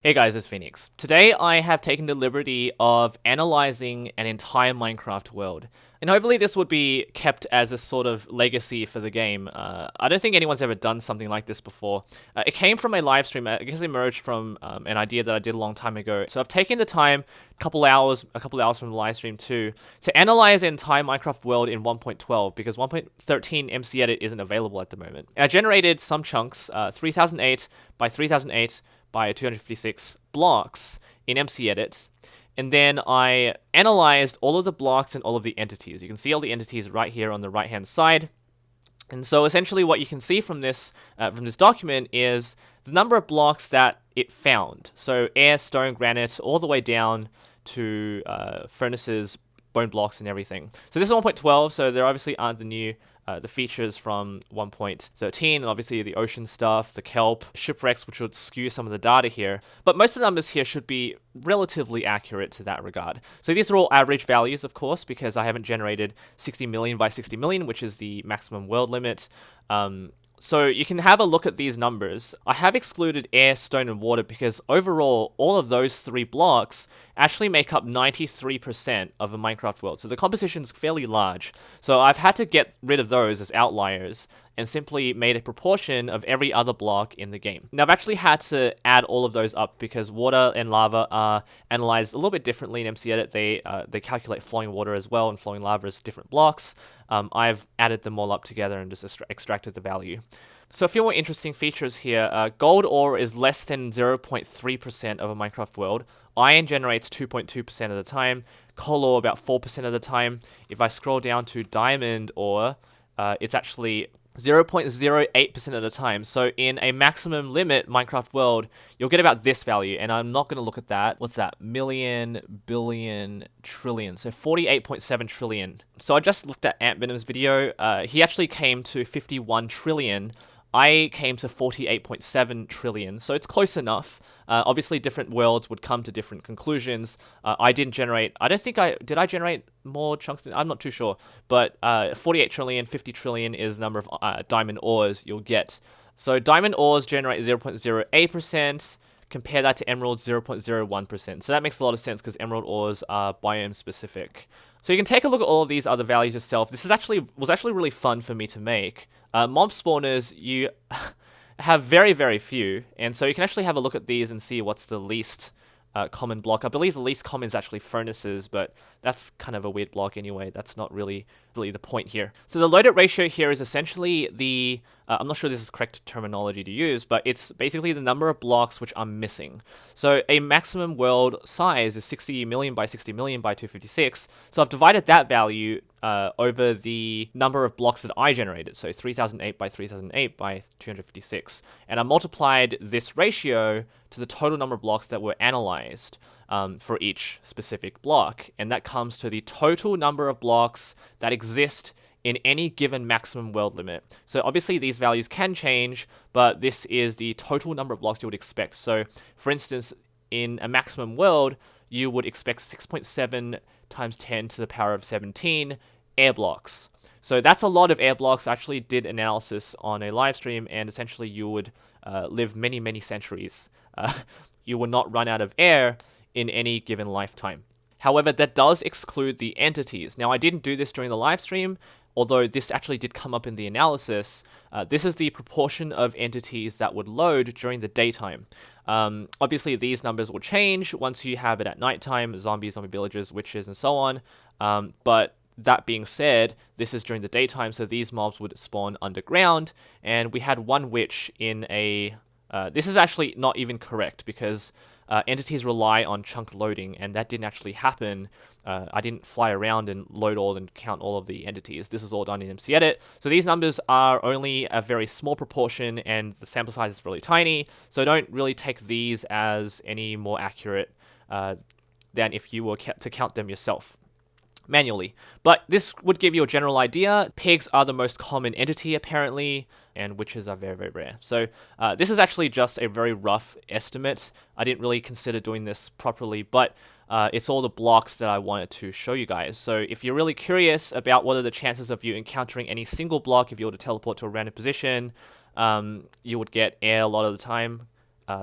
Hey guys, it's Phoenix. Today I have taken the liberty of analyzing an entire Minecraft world. And hopefully this would be kept as a sort of legacy for the game. I don't think anyone's ever done something like this before. It came from a live stream. I guess it emerged from an idea that I did a long time ago. So I've taken the time, a couple hours from the live stream too, to analyze the entire Minecraft world in 1.12 because 1.13 MC Edit isn't available at the moment. And I generated some chunks, 3008 by 3008 by 256 blocks in MC Edit, and then I analyzed all of the blocks and all of the entities. You can see all the entities right here on the right hand side. And so essentially what you can see from this document is the number of blocks that it found. So air, stone, granite, all the way down to furnaces, bone blocks, and everything. So this is 1.12, so there obviously aren't the features from 1.13, and obviously the ocean stuff, the kelp, shipwrecks, which would skew some of the data here. But most of the numbers here should be relatively accurate to that regard. So these are all average values, of course, because I haven't generated 60 million by 60 million, which is the maximum world limit. So you can have a look at these numbers. I have excluded air, stone, and water because overall, all of those three blocks actually make up 93% of a Minecraft world. So the composition is fairly large. So I've had to get rid of those as outliers and simply made a proportion of every other block in the game. Now I've actually had to add all of those up because water and lava are analyzed a little bit differently in MC Edit. They calculate flowing water as well and flowing lava as different blocks. I've added them all up together and just extracted the value. So a few more interesting features here. Gold ore is less than 0.3% of a Minecraft world. Iron generates 2.2% of the time. Coal ore about 4% of the time. If I scroll down to diamond ore, it's actually 0.08% of the time. So in a maximum limit Minecraft world, you'll get about this value, and I'm not going to look at that. What's that? Million, billion, trillion. So 48.7 trillion. So I just looked at Ant Venom's video. He actually came to 51 trillion. I came to 48.7 trillion, so it's close enough. Obviously, different worlds would come to different conclusions. I didn't generate, did I generate more chunks? I'm not too sure, but 48 trillion, 50 trillion is the number of diamond ores you'll get. So diamond ores generate 0.08%. Compare that to emeralds, 0.01%. So that makes a lot of sense because emerald ores are biome specific. So you can take a look at all of these other values yourself. This was actually really fun for me to make. Mob spawners, you have very, very few, and so you can actually have a look at these and see what's the least common block. I believe the least common is actually furnaces, but that's kind of a weird block anyway. That's not really the point here. So the loaded ratio here is essentially the, I'm not sure this is correct terminology to use, but it's basically the number of blocks which are missing. So a maximum world size is 60 million by 60 million by 256. So I've divided that value over the number of blocks that I generated, so 3008 by 3008 by 256. And I multiplied this ratio to the total number of blocks that were analyzed for each specific block. And that comes to the total number of blocks that exist in any given maximum world limit. So obviously these values can change, but this is the total number of blocks you would expect. So for instance, in a maximum world, you would expect 6.7 times 10 to the power of 17 air blocks. So that's a lot of air blocks. I actually did analysis on a live stream, and essentially you would live many, many centuries. You will not run out of air in any given lifetime. However, that does exclude the entities. Now, I didn't do this during the live stream, although this actually did come up in the analysis. This is the proportion of entities that would load during the daytime. Obviously, these numbers will change once you have it at nighttime, zombies, zombie villagers, witches, and so on. But that being said, this is during the daytime, so these mobs would spawn underground, and we had one witch in a... this is actually not even correct, because entities rely on chunk loading, and that didn't actually happen. I didn't fly around and load all and count all of the entities. This is all done in MC Edit. So these numbers are only a very small proportion, and the sample size is really tiny, so don't really take these as any more accurate than if you were to count them yourself manually. But this would give you a general idea. Pigs are the most common entity apparently, and witches are very, very rare. So this is actually just a very rough estimate. I didn't really consider doing this properly, but it's all the blocks that I wanted to show you guys. So if you're really curious about what are the chances of you encountering any single block if you were to teleport to a random position, you would get air a lot of the time,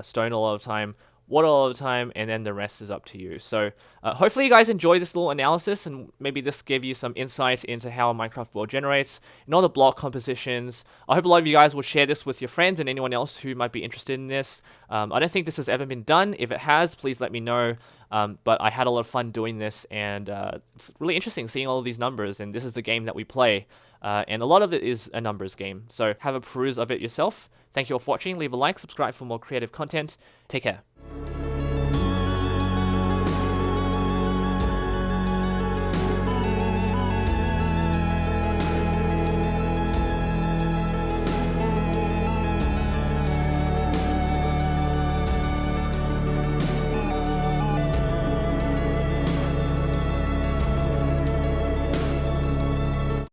stone a lot of the time, water all the time, and then the rest is up to you. So hopefully you guys enjoy this little analysis, and maybe this gave you some insight into how a Minecraft world generates and all the block compositions. I hope a lot of you guys will share this with your friends and anyone else who might be interested in this. I don't think this has ever been done. If it has, please let me know. But I had a lot of fun doing this, and it's really interesting seeing all of these numbers, and this is the game that we play. And a lot of it is a numbers game, so have a peruse of it yourself. Thank you all for watching. Leave a like, subscribe for more creative content. Take care.